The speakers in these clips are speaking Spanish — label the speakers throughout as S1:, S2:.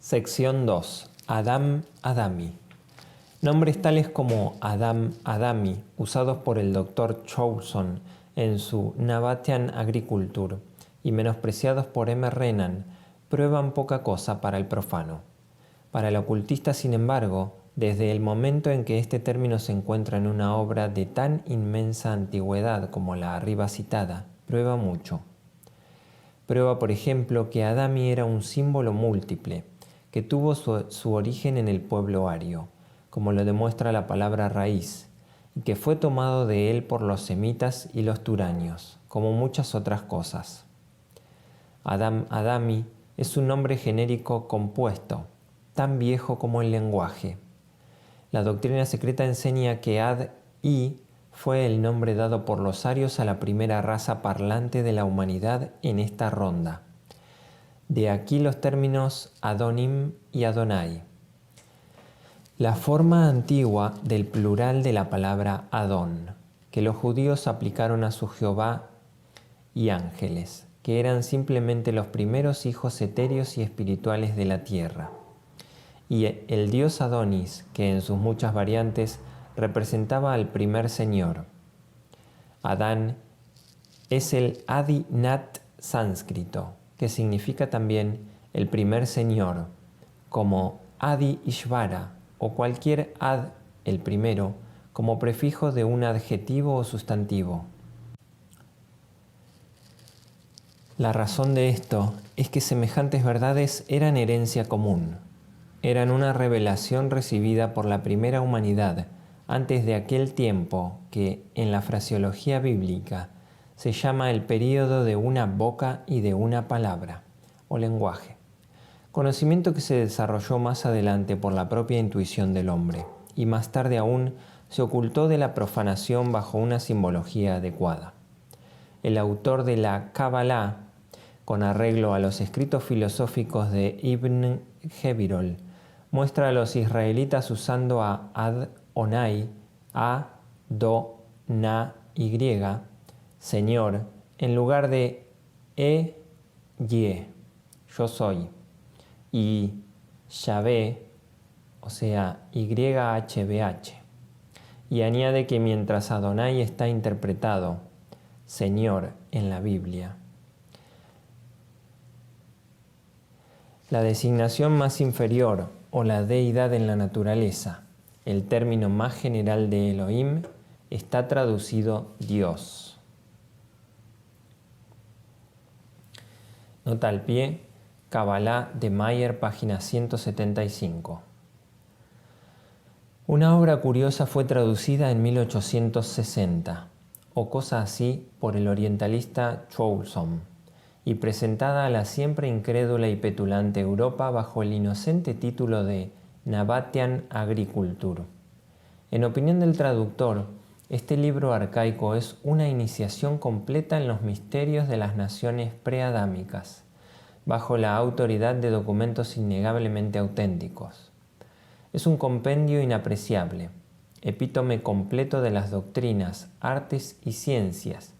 S1: Sección 2. Adam Adami. Nombres tales como Adam Adami, usados por el Dr. Choulson en su Nabatean Agriculture y menospreciados por M. Renan, prueban poca cosa para el profano. Para el ocultista, sin embargo, desde el momento en que este término se encuentra en una obra de tan inmensa antigüedad como la arriba citada, prueba mucho. Prueba, por ejemplo, que Adami era un símbolo múltiple, que tuvo su origen en el pueblo ario, como lo demuestra la palabra raíz, y que fue tomado de él por los semitas y los turanios, como muchas otras cosas. Adam Adami es un nombre genérico compuesto, tan viejo como el lenguaje. La doctrina secreta enseña que Ad-I fue el nombre dado por los arios a la primera raza parlante de la humanidad en esta ronda. De aquí los términos Adonim y Adonai. La forma antigua del plural de la palabra Adón, que los judíos aplicaron a su Jehová y ángeles, que eran simplemente los primeros hijos etéreos y espirituales de la tierra. Y el dios Adonis, que en sus muchas variantes representaba al primer señor. Adán es el Adi Nat sánscrito, que significa también el primer señor, como Adi Ishvara o cualquier Ad, el primero, como prefijo de un adjetivo o sustantivo. La razón de esto es que semejantes verdades eran herencia común, eran una revelación recibida por la primera humanidad antes de aquel tiempo que, en la fraseología bíblica, se llama el período de una boca y de una palabra, o lenguaje. Conocimiento que se desarrolló más adelante por la propia intuición del hombre, y más tarde aún se ocultó de la profanación bajo una simbología adecuada. El autor de la Kabbalah, con arreglo a los escritos filosóficos de Ibn Jebirol, muestra a los israelitas usando a Ad-Onai, A-Do-Na-Y, Señor, en lugar de E-Ye, yo soy, y Yahvé, o sea, YHVH. Y añade que mientras Adonai está interpretado, Señor, en la Biblia, la designación más inferior o la deidad en la naturaleza, el término más general de Elohim, está traducido Dios. Nota al pie, Kabbalah de Mayer, página 175. Una obra curiosa fue traducida en 1860, o cosa así, por el orientalista Choulson, y presentada a la siempre incrédula y petulante Europa bajo el inocente título de Nabatean Agriculture. En opinión del traductor, este libro arcaico es una iniciación completa en los misterios de las naciones preadámicas, bajo la autoridad de documentos innegablemente auténticos. Es un compendio inapreciable, epítome completo de las doctrinas, artes y ciencias,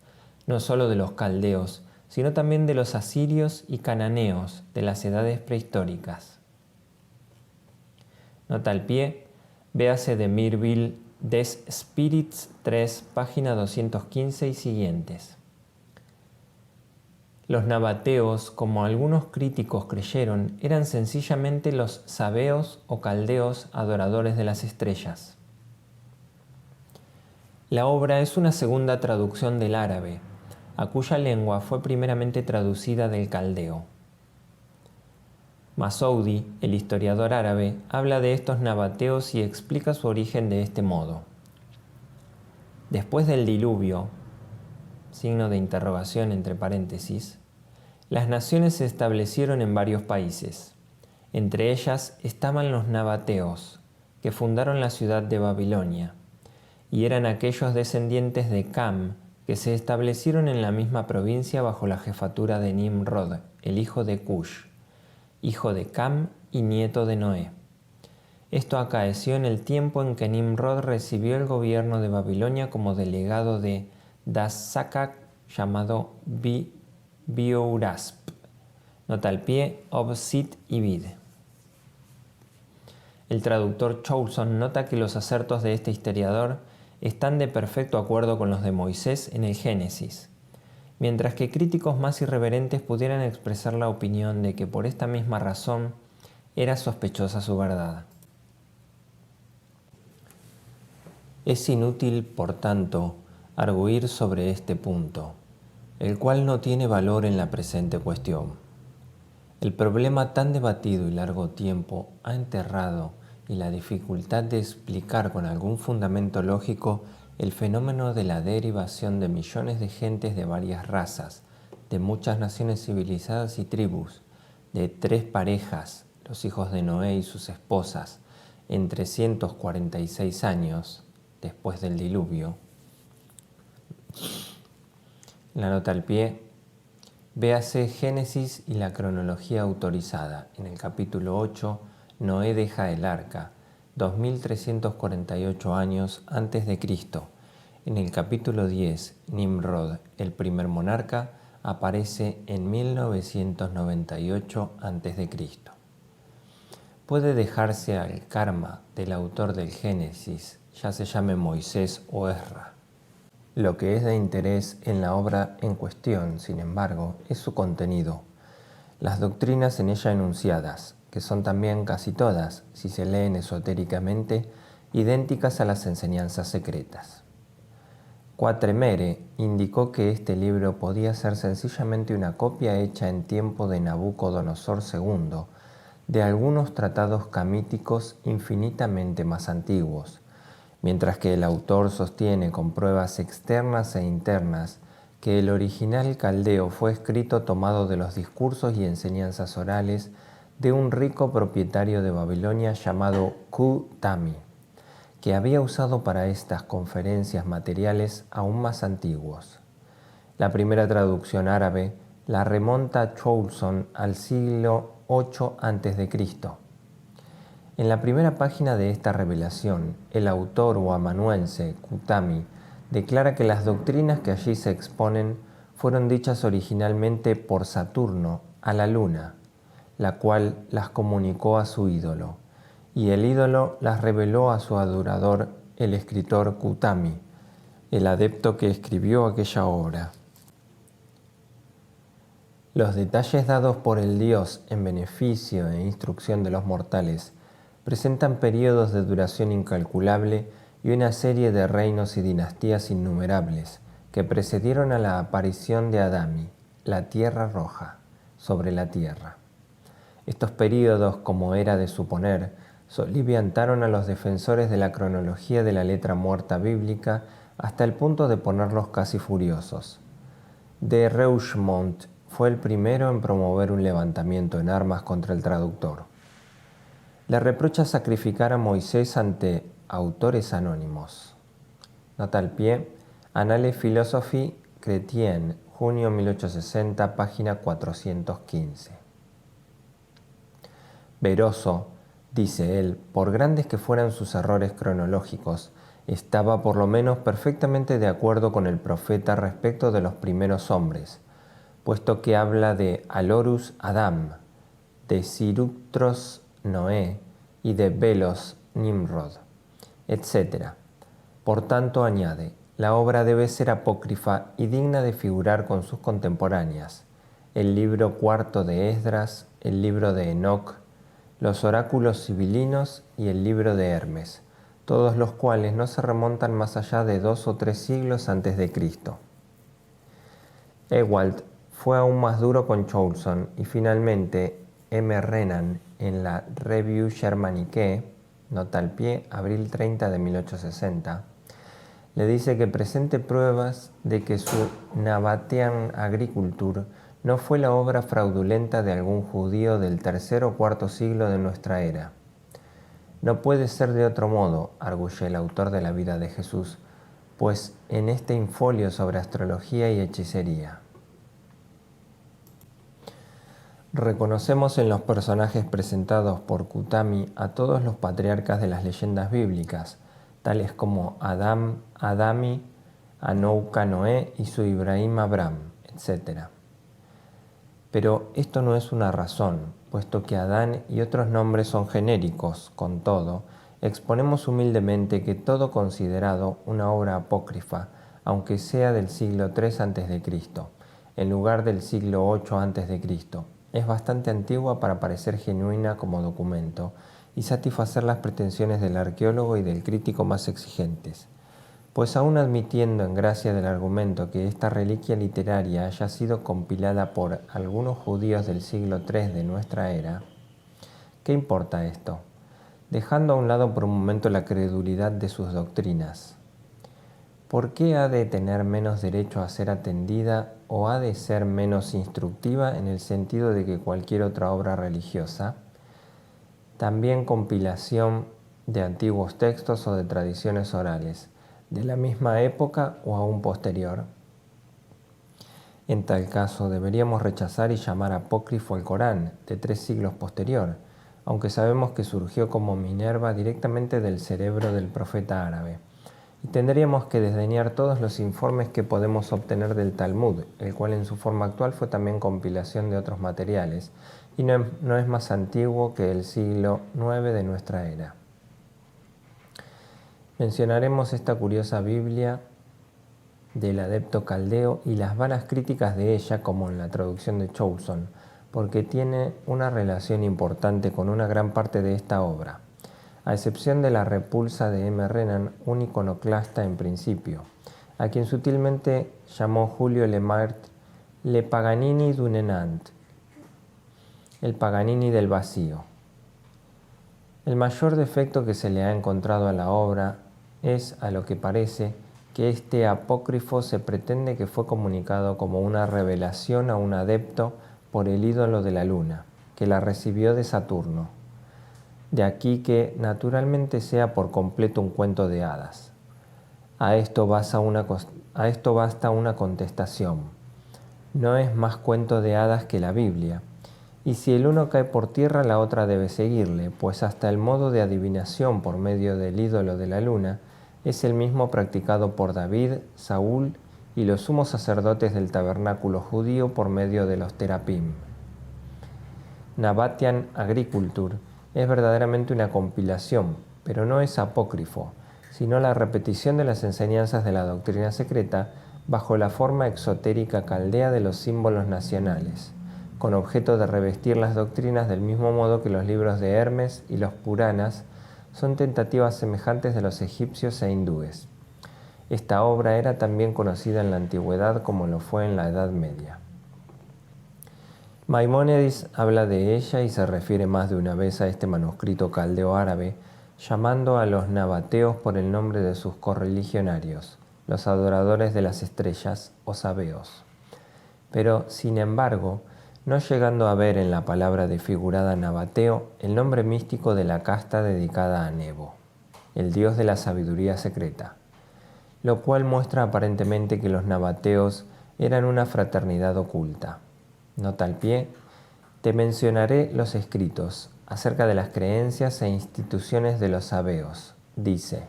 S1: no sólo de los caldeos, sino también de los asirios y cananeos de las edades prehistóricas. Nota al pie, véase de Mirville Des Spirits 3, página 215 y siguientes. Los nabateos, como algunos críticos creyeron, eran sencillamente los sabeos o caldeos adoradores de las estrellas. La obra es una segunda traducción del árabe, a cuya lengua fue primeramente traducida del caldeo. Masoudi, el historiador árabe, habla de estos nabateos y explica su origen de este modo. Después del diluvio, signo de interrogación entre paréntesis, las naciones se establecieron en varios países. Entre ellas estaban los nabateos, que fundaron la ciudad de Babilonia, y eran aquellos descendientes de Cam que se establecieron en la misma provincia bajo la jefatura de Nimrod, el hijo de Cush, hijo de Cam y nieto de Noé. Esto acaeció en el tiempo en que Nimrod recibió el gobierno de Babilonia como delegado de Das-Sakak llamado Biurasp. Nota al pie, Obsit y Vid. el traductor Choulson nota que los acertos de este historiador están de perfecto acuerdo con los de Moisés en el Génesis, mientras que críticos más irreverentes pudieran expresar la opinión de que por esta misma razón era sospechosa su verdad. Es inútil, por tanto, arguir sobre este punto, el cual no tiene valor en la presente cuestión. El problema tan debatido y largo tiempo ha enterrado y la dificultad de explicar con algún fundamento lógico el fenómeno de la derivación de millones de gentes de varias razas, de muchas naciones civilizadas y tribus, de 3 parejas, los hijos de Noé y sus esposas, en 346 años después del diluvio. La nota al pie. Véase Génesis y la cronología autorizada. En el capítulo 8, Noé deja el arca, 2348 años antes de Cristo. En el capítulo 10, Nimrod, el primer monarca, aparece en 1998 antes de Cristo. Puede dejarse al karma del autor del Génesis, ya se llame Moisés o Ezra. Lo que es de interés en la obra en cuestión, sin embargo, es su contenido, las doctrinas en ella enunciadas, que son también casi todas, si se leen esotéricamente, idénticas a las enseñanzas secretas. Quatremere indicó que este libro podía ser sencillamente una copia hecha en tiempo de Nabucodonosor II de algunos tratados camíticos infinitamente más antiguos, mientras que el autor sostiene con pruebas externas e internas que el original caldeo fue escrito tomado de los discursos y enseñanzas orales de un rico propietario de Babilonia llamado Qutami, que había usado para estas conferencias materiales aún más antiguos. La primera traducción árabe la remonta Choulson al siglo VIII a.C. En la primera página de esta revelación, el autor o amanuense Qutami declara que las doctrinas que allí se exponen fueron dichas originalmente por Saturno a la luna, la cual las comunicó a su ídolo, y el ídolo las reveló a su adorador, el escritor Qutami, el adepto que escribió aquella obra. Los detalles dados por el dios en beneficio e instrucción de los mortales presentan periodos de duración incalculable y una serie de reinos y dinastías innumerables que precedieron a la aparición de Adami, la Tierra Roja, sobre la Tierra. Estos períodos, como era de suponer, soliviantaron a los defensores de la cronología de la letra muerta bíblica hasta el punto de ponerlos casi furiosos. De Rougemont fue el primero en promover un levantamiento en armas contra el traductor. Le reprocha sacrificar a Moisés ante autores anónimos. Nota al pie, Annales Philosophiques Chrétiennes, junio 1860, página 415. Veroso, dice él, por grandes que fueran sus errores cronológicos, estaba por lo menos perfectamente de acuerdo con el profeta respecto de los primeros hombres, puesto que habla de Alorus Adam, de Siruptros Noé y de Belos Nimrod, etc. Por tanto, añade, la obra debe ser apócrifa y digna de figurar con sus contemporáneas, el libro cuarto de Esdras, el libro de Enoc, los oráculos sibilinos y el libro de Hermes, todos los cuales no se remontan más allá de 2 o 3 siglos antes de Cristo. Ewald fue aún más duro con Choulson y finalmente M. Renan en la Revue Germanique, nota al pie, abril 30 de 1860, le dice que presente pruebas de que su Nabatean Agriculture no fue la obra fraudulenta de algún judío del tercer o cuarto siglo de nuestra era. No puede ser de otro modo, arguye el autor de la vida de Jesús, pues en este infolio sobre astrología y hechicería. Reconocemos en los personajes presentados por Qutami a todos los patriarcas de las leyendas bíblicas, tales como Adam, Adami, Anouka, Noé y su Ibrahim Abraham, etc. Pero esto no es una razón, puesto que Adán y otros nombres son genéricos. Con todo, exponemos humildemente que todo considerado una obra apócrifa, aunque sea del siglo III a.C., en lugar del siglo VIII a.C., es bastante antigua para parecer genuina como documento y satisfacer las pretensiones del arqueólogo y del crítico más exigentes. Pues aún admitiendo en gracia del argumento que esta reliquia literaria haya sido compilada por algunos judíos del siglo III de nuestra era, ¿qué importa esto? Dejando a un lado por un momento la credulidad de sus doctrinas. ¿Por qué ha de tener menos derecho a ser atendida o ha de ser menos instructiva en el sentido de que cualquier otra obra religiosa? También compilación de antiguos textos o de tradiciones orales, de la misma época o aún posterior. En tal caso, deberíamos rechazar y llamar apócrifo al Corán, de 3 siglos posterior, aunque sabemos que surgió como Minerva directamente del cerebro del profeta árabe. Y tendríamos que desdeñar todos los informes que podemos obtener del Talmud, el cual en su forma actual fue también compilación de otros materiales, y no es más antiguo que el siglo IX de nuestra era. Mencionaremos esta curiosa Biblia del adepto caldeo y las vanas críticas de ella, como en la traducción de Choulson, porque tiene una relación importante con una gran parte de esta obra, a excepción de la repulsa de M. Renan, un iconoclasta en principio, a quien sutilmente llamó Julio Lemaitre le Paganini du Nenant, el Paganini del vacío. El mayor defecto que se le ha encontrado a la obra es, a lo que parece, que este apócrifo se pretende que fue comunicado como una revelación a un adepto por el ídolo de la luna, que la recibió de Saturno. De aquí que, naturalmente, sea por completo un cuento de hadas. A esto basta una contestación. No es más cuento de hadas que la Biblia, y si el uno cae por tierra, la otra debe seguirle, pues hasta el modo de adivinación por medio del ídolo de la luna es el mismo practicado por David, Saúl y los sumos sacerdotes del tabernáculo judío por medio de los terapim. Nabatean Agriculture es verdaderamente una compilación, pero no es apócrifo, sino la repetición de las enseñanzas de la doctrina secreta bajo la forma exotérica caldea de los símbolos nacionales, con objeto de revestir las doctrinas del mismo modo que los libros de Hermes y los Puranas son tentativas semejantes de los egipcios e hindúes. Esta obra era también conocida en la antigüedad como lo fue en la Edad Media. Maimónides habla de ella y se refiere más de una vez a este manuscrito caldeo árabe, llamando a los nabateos por el nombre de sus correligionarios, los adoradores de las estrellas o sabeos. Pero, sin embargo, no llegando a ver en la palabra desfigurada nabateo el nombre místico de la casta dedicada a Nebo, el dios de la sabiduría secreta, lo cual muestra aparentemente que los nabateos eran una fraternidad oculta. Nota al pie, te mencionaré los escritos acerca de las creencias e instituciones de los sabeos. Dice,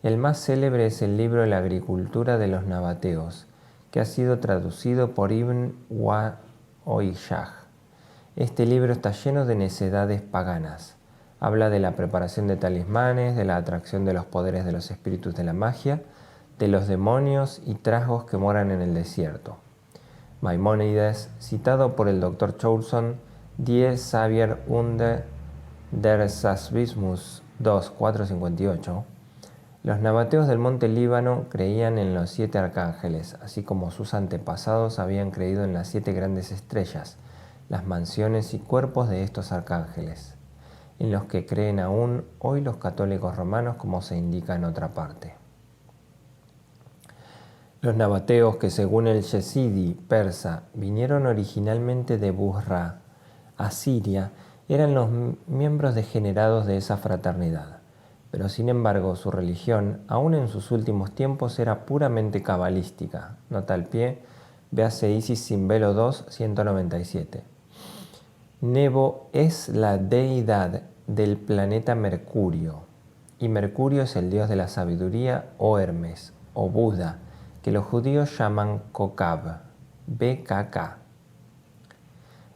S1: el más célebre es el libro de la agricultura de los nabateos, que ha sido traducido por Ibn Oishaj. Este libro está lleno de necedades paganas. Habla de la preparación de talismanes, de la atracción de los poderes de los espíritus de la magia, de los demonios y trasgos que moran en el desierto. Maimónides, citado por el Dr. Choulson, Die Xavier unde der Sasbismus 2, 458, los nabateos del monte Líbano creían en los 7 arcángeles, así como sus antepasados habían creído en las 7 grandes estrellas, las mansiones y cuerpos de estos arcángeles, en los que creen aún hoy los católicos romanos, como se indica en otra parte. Los nabateos, que según el Yezidi persa vinieron originalmente de Busra, Asiria, eran los miembros degenerados de esa fraternidad. Pero sin embargo su religión, aún en sus últimos tiempos, era puramente cabalística. Nota al pie, véase Isis sin velo 2, 197. Nebo es la deidad del planeta Mercurio, y Mercurio es el dios de la sabiduría o Hermes, o Buda, que los judíos llaman Kokab, BKK.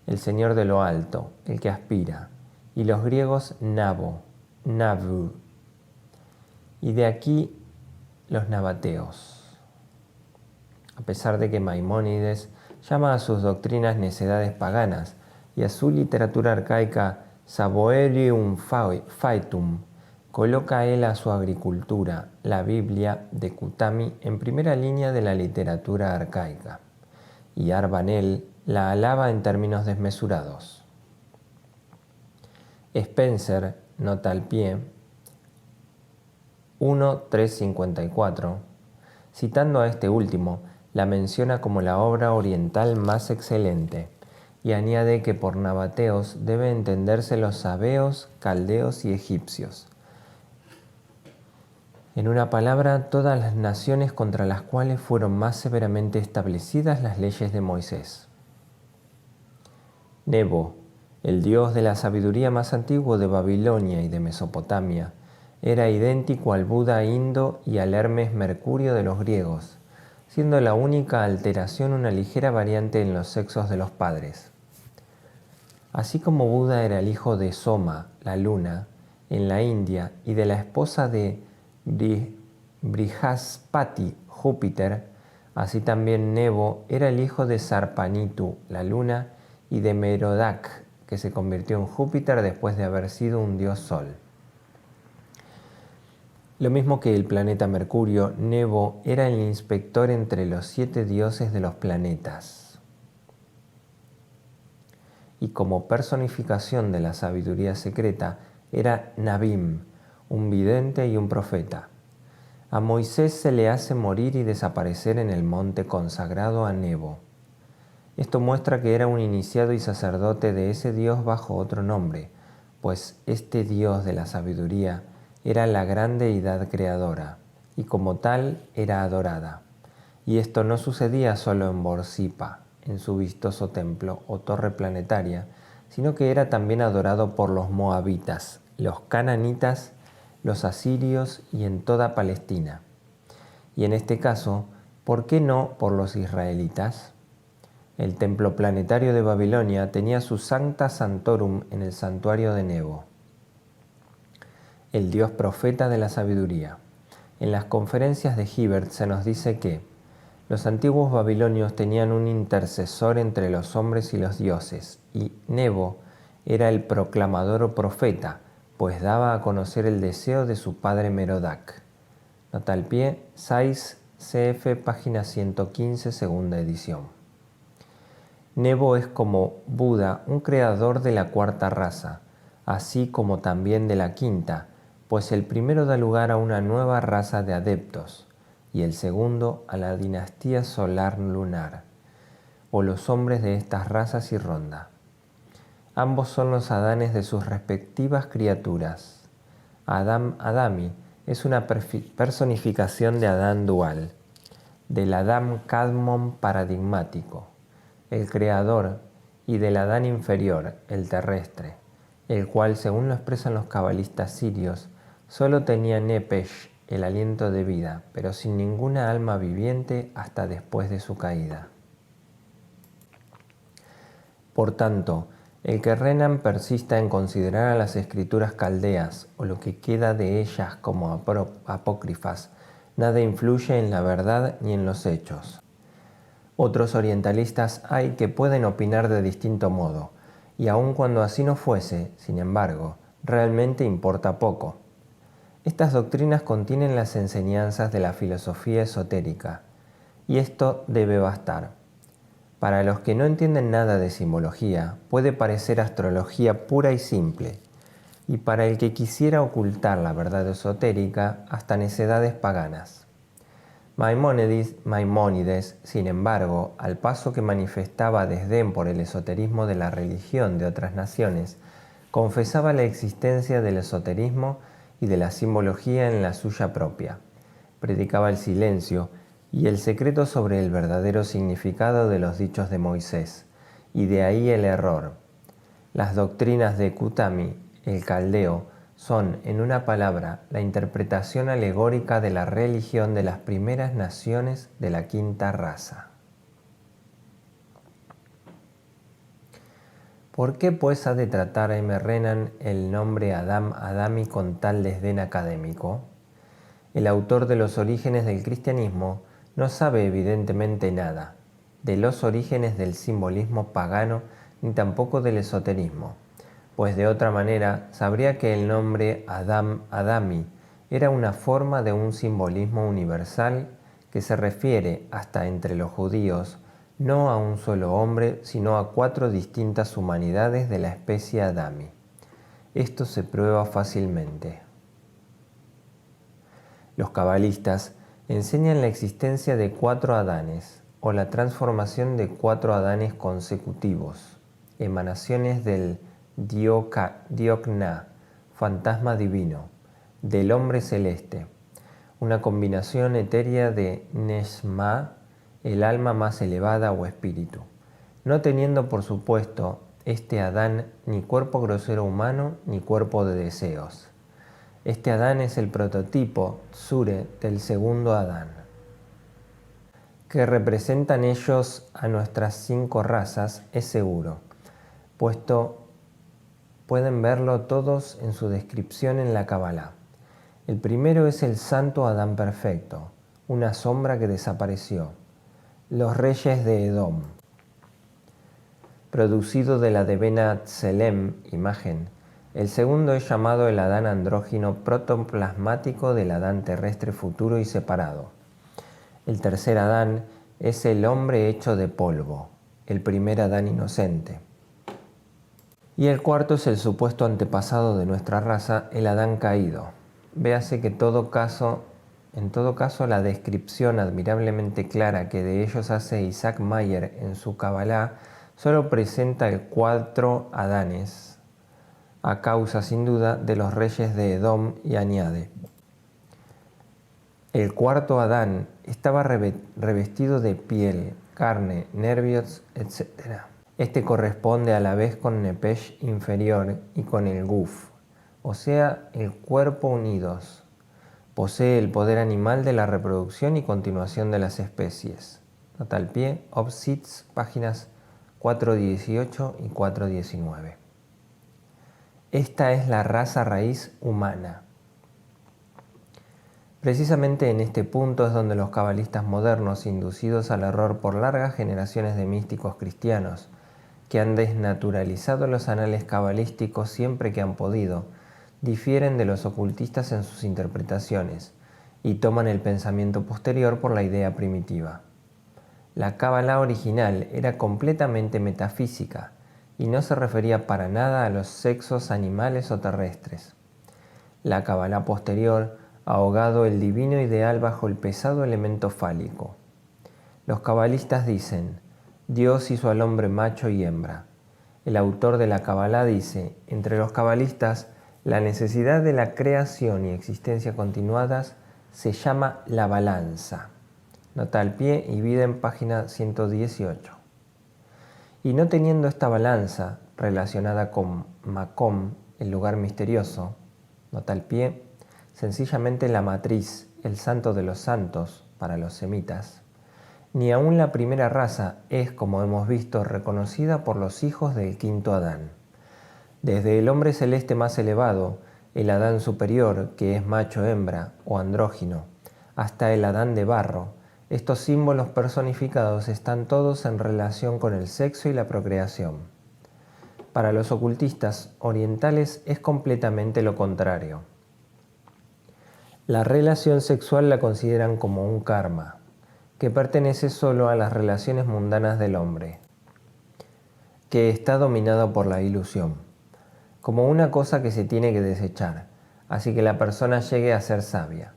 S1: el señor de lo alto, el que aspira, y los griegos Nabo, Nabu, y de aquí los nabateos. A pesar de que Maimónides llama a sus doctrinas necedades paganas y a su literatura arcaica Saboerium Faetum, coloca él a su agricultura, la Biblia de Kutami, en primera línea de la literatura arcaica, y Arbanel la alaba en términos desmesurados. Spencer, nota al pie, 1.354, citando a este último, la menciona como la obra oriental más excelente, y añade que por nabateos debe entenderse los sabeos, caldeos y egipcios. En una palabra, todas las naciones contra las cuales fueron más severamente establecidas las leyes de Moisés. Nebo, el dios de la sabiduría más antiguo de Babilonia y de Mesopotamia, era idéntico al Buda indo y al Hermes Mercurio de los griegos, siendo la única alteración una ligera variante en los sexos de los padres. Así como Buda era el hijo de Soma, la luna, en la India, y de la esposa de Brihaspati, Júpiter, así también Nebo era el hijo de Sarpanitu, la luna, y de Merodach, que se convirtió en Júpiter después de haber sido un dios sol. Lo mismo que el planeta Mercurio, Nebo era el inspector entre los 7 dioses de los planetas. Y como personificación de la sabiduría secreta, era Nabim, un vidente y un profeta. A Moisés se le hace morir y desaparecer en el monte consagrado a Nebo. Esto muestra que era un iniciado y sacerdote de ese Dios bajo otro nombre, pues este Dios de la sabiduría era la gran deidad creadora, y como tal era adorada. Y esto no sucedía solo en Borsippa, en su vistoso templo o torre planetaria, sino que era también adorado por los moabitas, los cananitas, los asirios y en toda Palestina. Y en este caso, ¿por qué no por los israelitas? El templo planetario de Babilonia tenía su Sancta Sanctorum en el santuario de Nebo, el dios profeta de la sabiduría. En las conferencias de Hibbert se nos dice que los antiguos babilonios tenían un intercesor entre los hombres y los dioses, y Nebo era el proclamador o profeta, pues daba a conocer el deseo de su padre Merodach. Nota al pie, 6 CF, página 115, segunda edición. Nebo es como Buda, un creador de la cuarta raza, así como también de la quinta, pues el primero da lugar a una nueva raza de adeptos, y el segundo a la dinastía solar lunar, o los hombres de estas razas y ronda. Ambos son los Adanes de sus respectivas criaturas. Adam Adami es una personificación de Adán dual, del Adam Kadmon paradigmático, el creador, y del Adán inferior, el terrestre, el cual, según lo expresan los cabalistas sirios, solo tenía Nepesh, el aliento de vida, pero sin ninguna alma viviente hasta después de su caída. Por tanto, el que Renan persista en considerar a las escrituras caldeas o lo que queda de ellas como apócrifas, nada influye en la verdad ni en los hechos. Otros orientalistas hay que pueden opinar de distinto modo, y aun cuando así no fuese, sin embargo, realmente importa poco. Estas doctrinas contienen las enseñanzas de la filosofía esotérica, y esto debe bastar. Para los que no entienden nada de simbología, puede parecer astrología pura y simple, y para el que quisiera ocultar la verdad esotérica, hasta necedades paganas. Maimónides, sin embargo, al paso que manifestaba desdén por el esoterismo de la religión de otras naciones, confesaba la existencia del esoterismo y de la simbología en la suya propia. Predicaba el silencio y el secreto sobre el verdadero significado de los dichos de Moisés, y de ahí el error. Las doctrinas de Kutami, el caldeo, son, en una palabra, la interpretación alegórica de la religión de las primeras naciones de la quinta raza. ¿Por qué pues ha de tratar M. Renan el nombre Adam Adami con tal desdén académico? El autor de los orígenes del cristianismo no sabe evidentemente nada de los orígenes del simbolismo pagano ni tampoco del esoterismo, pues de otra manera sabría que el nombre Adam Adami era una forma de un simbolismo universal que se refiere hasta entre los judíos no a un solo hombre, sino a 4 distintas humanidades de la especie Adami. Esto se prueba fácilmente. Los cabalistas enseñan la existencia de 4 Adanes, o la transformación de 4 Adanes consecutivos, emanaciones del Diokna, fantasma divino, del hombre celeste, una combinación etérea de Neshma, el alma más elevada o espíritu, no teniendo por supuesto este Adán ni cuerpo grosero humano ni cuerpo de deseos. Este Adán es el prototipo, Tsure, del segundo Adán. Que representan ellos a nuestras 5 razas es seguro, puesto pueden verlo todos en su descripción en la Kabbalah. El primero es el santo Adán perfecto, una sombra que desapareció, los reyes de Edom, producido de la devena Tselem, imagen. El segundo es llamado el Adán andrógino protoplasmático del Adán terrestre futuro y separado. El tercer Adán es el hombre hecho de polvo, el primer Adán inocente. Y el cuarto es el supuesto antepasado de nuestra raza, el Adán caído. Véase que en todo caso la descripción admirablemente clara que de ellos hace Isaac Mayer en su Kabbalah solo presenta el 4 Adanes, a causa sin duda de los reyes de Edom, y añade: el cuarto Adán estaba revestido de piel, carne, nervios, etc. Este corresponde a la vez con Nepesh inferior y con el Guf, o sea, el cuerpo unidos. Posee el poder animal de la reproducción y continuación de las especies. Nota al pie, Obsits, páginas 418 y 419. Esta es la raza raíz humana. Precisamente en este punto es donde los cabalistas modernos, inducidos al error por largas generaciones de místicos cristianos, que han desnaturalizado los anales cabalísticos siempre que han podido, difieren de los ocultistas en sus interpretaciones y toman el pensamiento posterior por la idea primitiva. La Kabbalah original era completamente metafísica y no se refería para nada a los sexos animales o terrestres. La Kabbalah posterior ha ahogado el divino ideal bajo el pesado elemento fálico. Los cabalistas dicen: Dios hizo al hombre macho y hembra. El autor de la Kabbalah dice: entre los cabalistas, la necesidad de la creación y existencia continuadas se llama la balanza. Nota al pie y vida en página 118. Y no teniendo esta balanza relacionada con Makom, el lugar misterioso, nota al pie, sencillamente la matriz, el santo de los santos, para los semitas, ni aún la primera raza es, como hemos visto, reconocida por los hijos del quinto Adán. Desde el hombre celeste más elevado, el Adán superior, que es macho-hembra o andrógino, hasta el Adán de barro, estos símbolos personificados están todos en relación con el sexo y la procreación. Para los ocultistas orientales es completamente lo contrario. La relación sexual la consideran como un karma, que pertenece solo a las relaciones mundanas del hombre, que está dominado por la ilusión, como una cosa que se tiene que desechar, así que la persona llegue a ser sabia.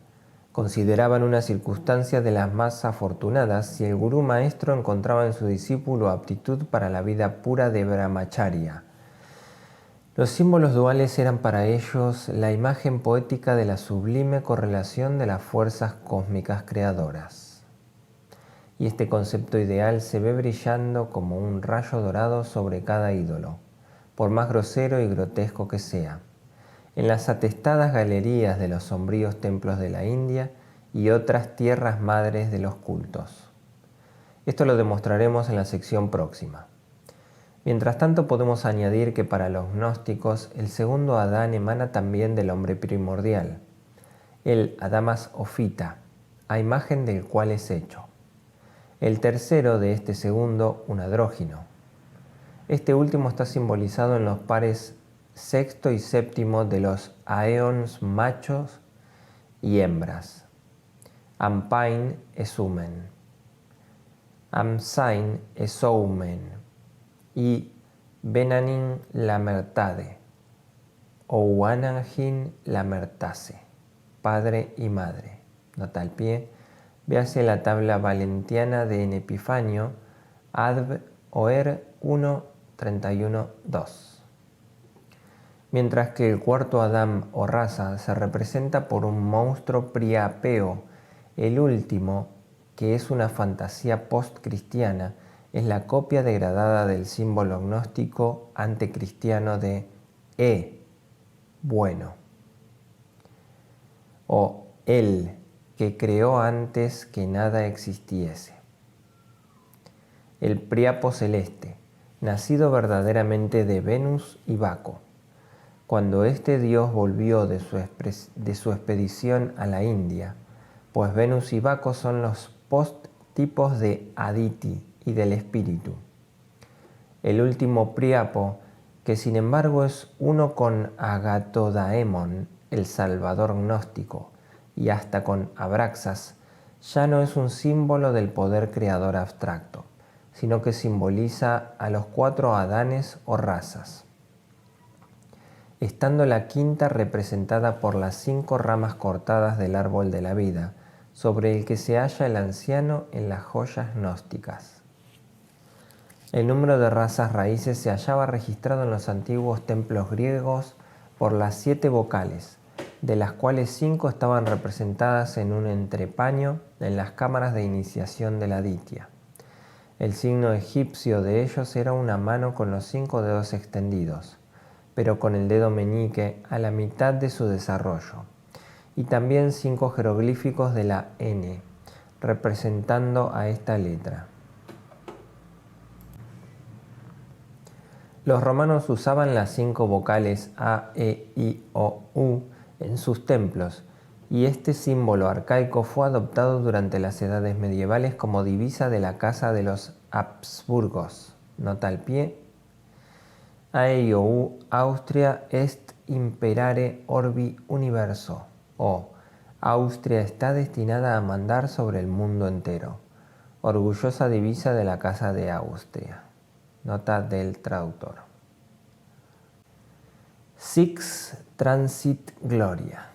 S1: Consideraban una circunstancia de las más afortunadas si el gurú maestro encontraba en su discípulo aptitud para la vida pura de brahmacharya. Los símbolos duales eran para ellos la imagen poética de la sublime correlación de las fuerzas cósmicas creadoras. Y este concepto ideal se ve brillando como un rayo dorado sobre cada ídolo, por más grosero y grotesco que sea, en las atestadas galerías de los sombríos templos de la India y otras tierras madres de los cultos. Esto lo demostraremos en la sección próxima. Mientras tanto, podemos añadir que para los gnósticos el segundo Adán emana también del hombre primordial, el Adamas Ofita, a imagen del cual es hecho. El tercero de este segundo, un andrógino. Este último está simbolizado en los pares sexto y séptimo de los aeons machos y hembras. Ampain esumen, Amsain esoumen y Benanin lamertade, o Wananjin lamertase, padre y madre. Nota al pie, véase la tabla valentiana de en Epifanio, Adv. Oer 1.31.2. Mientras que el cuarto Adán o raza se representa por un monstruo priapeo, el último, que es una fantasía post-cristiana, es la copia degradada del símbolo gnóstico antecristiano de bueno, o el que creó antes que nada existiese. El Priapo celeste, nacido verdaderamente de Venus y Baco. Cuando este dios volvió de su expedición a la India, pues Venus y Baco son los post-tipos de Aditi y del espíritu. El último Priapo, que sin embargo es uno con Agatodaemon, el salvador gnóstico, y hasta con Abraxas, ya no es un símbolo del poder creador abstracto, sino que simboliza a los cuatro Adanes o razas, estando la quinta representada por las 5 ramas cortadas del árbol de la vida, sobre el que se halla el anciano en las joyas gnósticas. El número de razas raíces se hallaba registrado en los antiguos templos griegos por las 7 vocales, de las cuales 5 estaban representadas en un entrepaño en las cámaras de iniciación de la Aditya. El signo egipcio de ellos era una mano con los 5 dedos extendidos, pero con el dedo meñique a la mitad de su desarrollo, y también 5 jeroglíficos de la N, representando a esta letra. Los romanos usaban las 5 vocales A, E, I, O, U en sus templos, y este símbolo arcaico fue adoptado durante las edades medievales como divisa de la casa de los Habsburgos. Nota al pie. AEIOU Austria est imperare orbi universo, o Austria está destinada a mandar sobre el mundo entero. Orgullosa divisa de la casa de Austria. Nota del traductor. Six Transit Gloria.